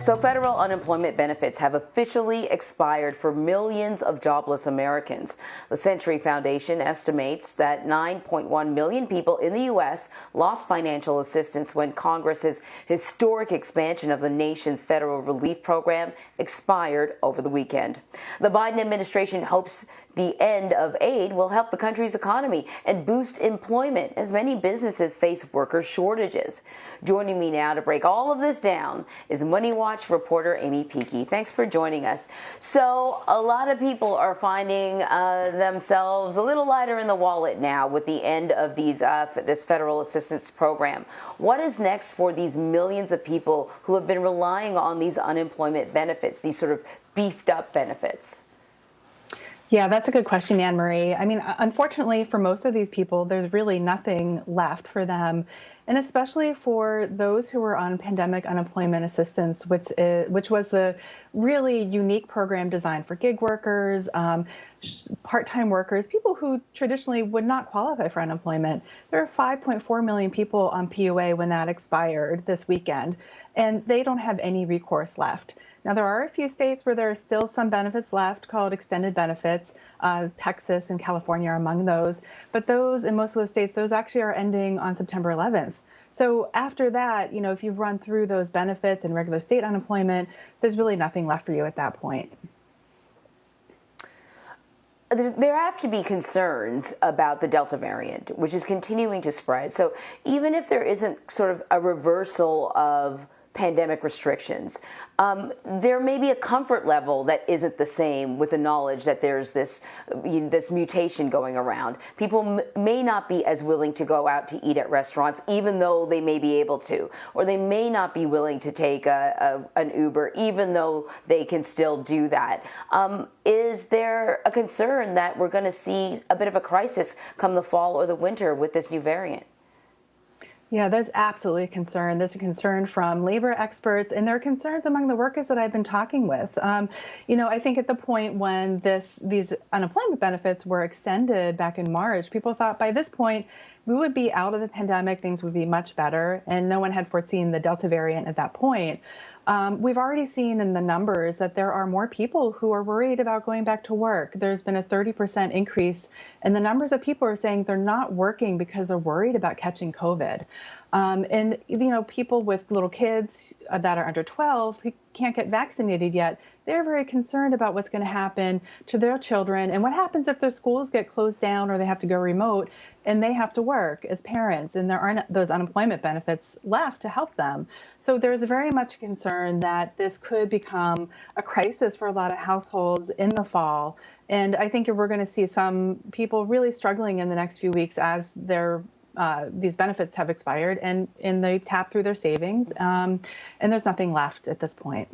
So federal unemployment benefits have officially expired for millions of jobless Americans. The Century Foundation estimates that 9.1 million people in the U.S. lost financial assistance when Congress's historic expansion of the nation's federal relief program expired over the weekend. The Biden administration hopes the end of aid will help the country's economy and boost employment as many businesses face worker shortages. Joining me now to break all of this down is MoneyWatch reporter Aimee Picchi. Thanks for joining us. So a lot of people are finding themselves a little lighter in the wallet now with the end of this federal assistance program. What is next for these millions of people who have been relying on these unemployment benefits, these sort of beefed up benefits? Yeah, that's a good question, Anne Marie. I mean, unfortunately, for most of these people, there's really nothing left for them. And especially for those who were on pandemic unemployment assistance, which was the really unique program designed for gig workers, part-time workers, people who traditionally would not qualify for unemployment. There are 5.4 million people on PUA when that expired this weekend, and they don't have any recourse left. Now, there are a few states where there are still some benefits left called extended benefits. Texas and California are among those. But those, in most of those states, those actually are ending on September 11th. So after that, if you've run through those benefits and regular state unemployment, there's really nothing left for you at that point. There have to be concerns about the Delta variant, which is continuing to spread. So even if there isn't sort of a reversal of pandemic restrictions, there may be a comfort level that isn't the same with the knowledge that there's this mutation going around. People may not be as willing to go out to eat at restaurants, even though they may be able to, or they may not be willing to take an Uber, even though they can still do that. Is there a concern that we're going to see a bit of a crisis come the fall or the winter with this new variant? Yeah, there's absolutely a concern. There's a concern from labor experts, and there are concerns among the workers that I've been talking with. I think at the point when these unemployment benefits were extended back in March, people thought by this point we would be out of the pandemic, things would be much better, and no one had foreseen the Delta variant at that point. We've already seen in the numbers that there are more people who are worried about going back to work. There's been a 30% increase in the numbers of people who are saying they're not working because they're worried about catching COVID. People with little kids that are under 12 who can't get vaccinated yet, they're very concerned about what's going to happen to their children and what happens if their schools get closed down or they have to go remote and they have to work as parents and there aren't those unemployment benefits left to help them. So there's very much concern that this could become a crisis for a lot of households in the fall. And I think we're going to see some people really struggling in the next few weeks as these benefits have expired and they tap through their savings, and there's nothing left at this point.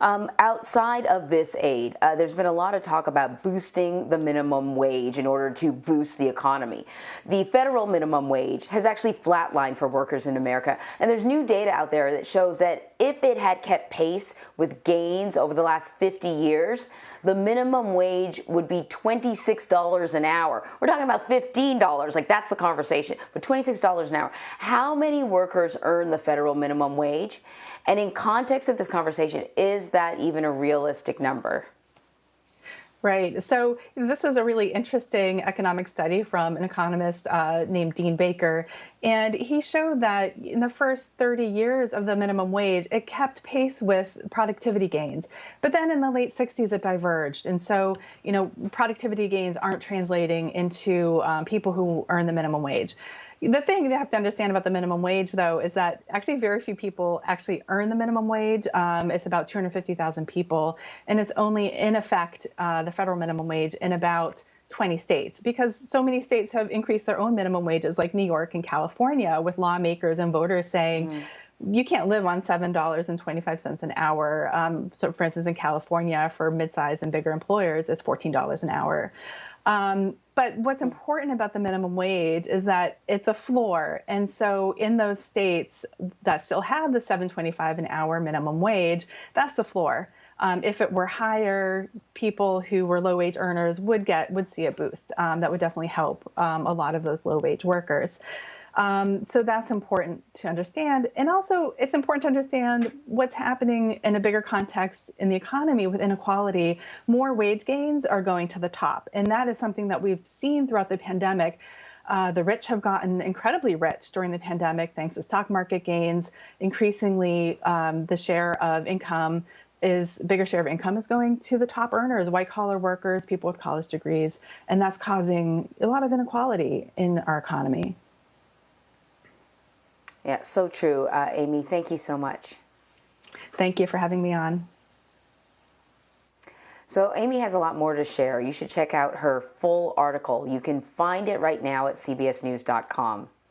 Outside of this aid, there's been a lot of talk about boosting the minimum wage in order to boost the economy. The federal minimum wage has actually flatlined for workers in America, and there's new data out there that shows that if it had kept pace with gains over the last 50 years, the minimum wage would be $26 an hour. We're talking about $15, like that's the conversation, but $26 an hour. How many workers earn the federal minimum wage? And in context of this conversation, is that even a realistic number? Right. So this is a really interesting economic study from an economist named Dean Baker. And he showed that in the first 30 years of the minimum wage, it kept pace with productivity gains. But then in the late 60s, it diverged. And so, productivity gains aren't translating into people who earn the minimum wage. The thing you have to understand about the minimum wage, though, is that actually very few people actually earn the minimum wage. It's about 250,000 people, and it's only in effect the federal minimum wage in about 20 states, because so many states have increased their own minimum wages, like New York and California, with lawmakers and voters saying, you can't live on $7.25 an hour. So, for instance, in California, for mid-sized and bigger employers, it's $14 an hour. But what's important about the minimum wage is that it's a floor. And so in those states that still have the $7.25 an hour minimum wage, that's the floor. If it were higher, people who were low wage earners would see a boost. That would definitely help a lot of those low wage workers. So that's important to understand. And also, it's important to understand what's happening in a bigger context in the economy with inequality. More wage gains are going to the top. And that is something that we've seen throughout the pandemic. The rich have gotten incredibly rich during the pandemic thanks to stock market gains. Increasingly, the share of income bigger share of income is going to the top earners, white collar workers, people with college degrees, and that's causing a lot of inequality in our economy. Yeah, so true. Aimee, thank you so much. Thank you for having me on. So Aimee has a lot more to share. You should check out her full article. You can find it right now at cbsnews.com.